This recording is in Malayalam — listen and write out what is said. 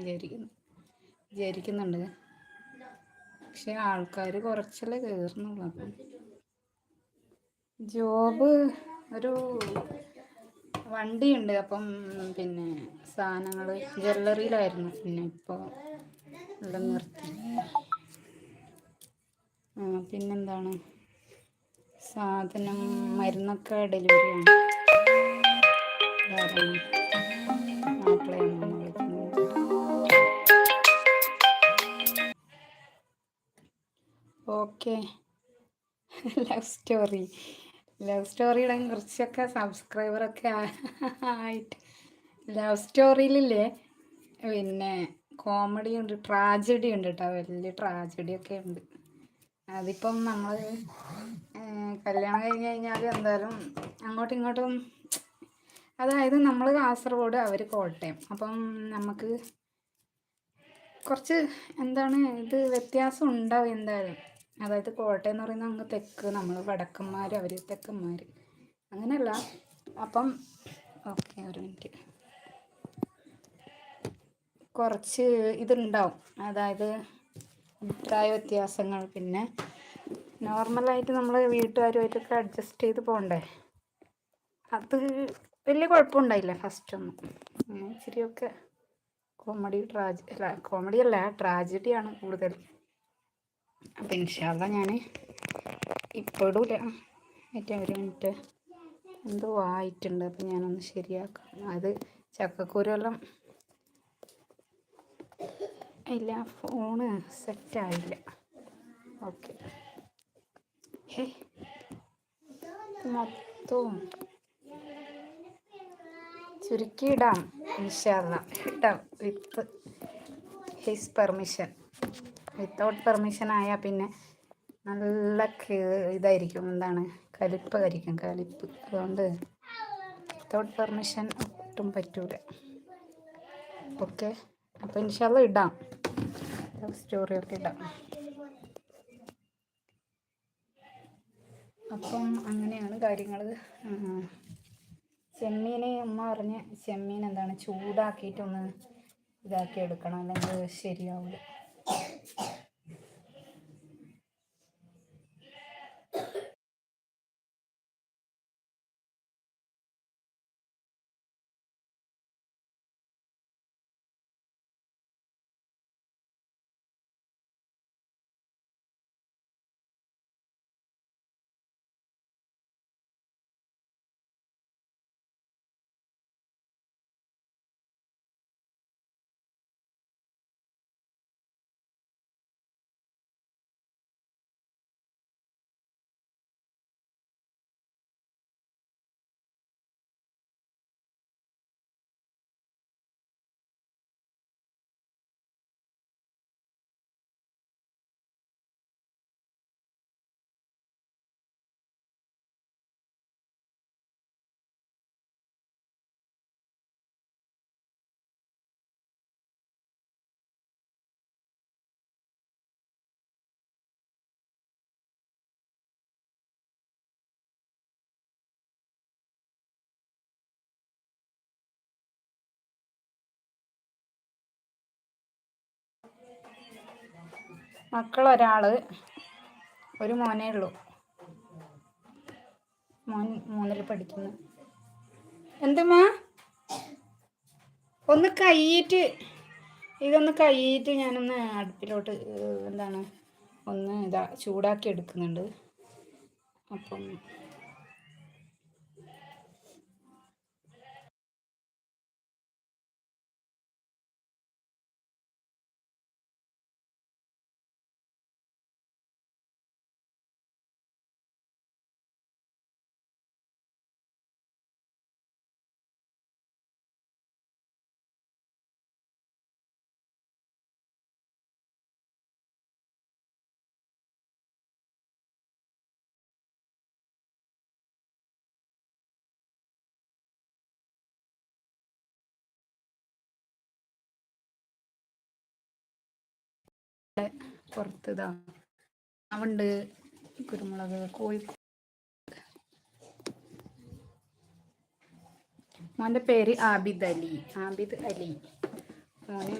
വിചാരിക്കുന്നുണ്ട്. പക്ഷെ ആൾക്കാർ കുറച്ചല്ലേ കയറുന്നുള്ളൂ. അപ്പം ജോബ് ഒരു വണ്ടിയുണ്ട്. അപ്പം പിന്നെ സാധനങ്ങൾ ജ്വല്ലറിയിലായിരുന്നു, പിന്നെ ഇപ്പോൾ ഇവിടെ നിർത്തി. പിന്നെന്താണ്, സാധനം മരുന്നൊക്കെ ഡെലിവറിയാണ്. ഓക്കെ. ലവ് സ്റ്റോറി ഇടാൻ കുറച്ചൊക്കെ സബ്സ്ക്രൈബറൊക്കെ ആയിട്ട്. ലവ് സ്റ്റോറിയിലില്ലേ പിന്നെ കോമഡി ഉണ്ട്, ട്രാജഡി ഉണ്ട് കേട്ടോ. വലിയ ട്രാജഡിയൊക്കെ ഉണ്ട്. അതിപ്പം നമ്മൾ കല്യാണം കഴിഞ്ഞ് കഴിഞ്ഞാൽ എന്തായാലും അങ്ങോട്ടും ഇങ്ങോട്ടും, അതായത് നമ്മൾ കാസർഗോഡ്, അവർ കോട്ടയം. അപ്പം നമുക്ക് കുറച്ച് എന്താണ് ഇത് വ്യത്യാസം ഉണ്ടാവും എന്തായാലും. അതായത് കോട്ടയം എന്ന് പറയുന്നത് അങ്ങ് തെക്ക്, നമ്മൾ വടക്കന്മാർ, അവർ തെക്കന്മാർ, അങ്ങനെയല്ല. അപ്പം ഓക്കെ, ഒരു മിനിറ്റ്. കുറച്ച് ഇതുണ്ടാവും, അതായത് അഭിപ്രായ വ്യത്യാസങ്ങൾ. പിന്നെ നോർമലായിട്ട് നമ്മൾ വീട്ടുകാരുമായിട്ടൊക്കെ അഡ്ജസ്റ്റ് ചെയ്ത് പോകണ്ടേ. അത് വലിയ കുഴപ്പമുണ്ടായില്ല ഫസ്റ്റൊന്നും. ഇച്ചിരിയൊക്കെ കോമഡിയല്ല ട്രാജഡിയാണ് കൂടുതൽ. അപ്പം ഇൻഷാ അള്ളാ ഞാൻ ഇപ്പോൾ ഇടൂല. ഏറ്റവും ഒരു മിനിറ്റ്, എന്തോ ആയിട്ടുണ്ട്. അപ്പം ഞാനൊന്ന് ശരിയാക്കാം. അത് ചക്കക്കുരുവെല്ലാം ഇല്ല, ഫോണ് സെറ്റായില്ല. ഓക്കെ. മൊത്തവും ചുരുക്കിയിടാം, ഇൻഷാ അള്ളാ ഇടാം, with his permission. Without permission ആയാൽ പിന്നെ നല്ല ഇതായിരിക്കും, എന്താണ്, കലിപ്പ്. അതുകൊണ്ട് വിത്തൗട്ട് പെർമിഷൻ ഒട്ടും പറ്റൂല. ഓക്കെ. അപ്പോൾ ഇൻഷാ അള്ളാ ഇടാം, ലവ് സ്റ്റോറിയൊക്കെ ഇടാം. അപ്പം അങ്ങനെയാണ് കാര്യങ്ങൾ. ചെമ്മീന് ഉമ്മ പറഞ്ഞ് ചെമ്മീൻ എന്താണ് ചൂടാക്കിയിട്ടൊന്ന് ഇതാക്കി എടുക്കണം, അല്ലെങ്കിൽ ശരിയാവില്ല. മക്കളൊരാൾ, ഒരു മോനേ ഉള്ളൂ. മോൻ 3ൽ പഠിക്കുന്നു. എന്തുമ്മാ, ഇതൊന്ന് കയ്യിട്ട് ഞാനൊന്ന് അടുപ്പിലോട്ട് എന്താണ് ഒന്ന് ചൂടാക്കി എടുക്കുന്നുണ്ട്. അപ്പം പുറത്ത് അവണ്ട് കുരുമുളക്, മോൻ്റെ പേര് ആബിദ് അലി. മോന്